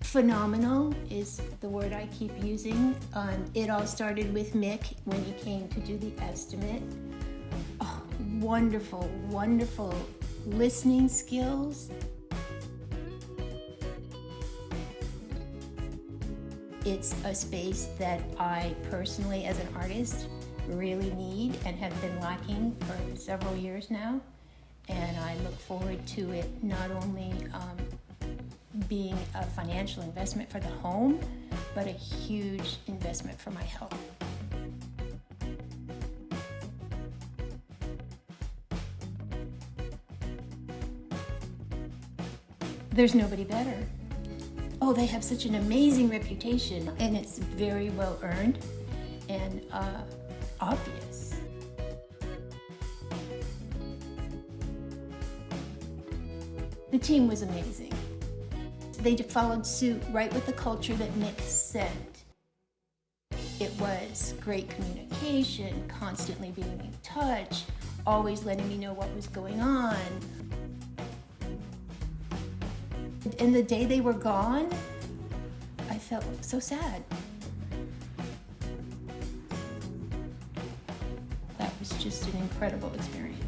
Phenomenal is the word I keep using. It all started with Mick when he came to do the estimate. Oh, wonderful, wonderful listening skills. It's a space that I personally, as an artist, really need and have been lacking for several years now. And I look forward to it not only being a financial investment for the home, but a huge investment for my health. There's nobody better. Oh, they have such an amazing reputation, and it's very well earned and obvious. The team was amazing. They followed suit right with the culture that Mick set. It was great communication, constantly being in touch, always letting me know what was going on. And the day they were gone, I felt so sad. That was just an incredible experience.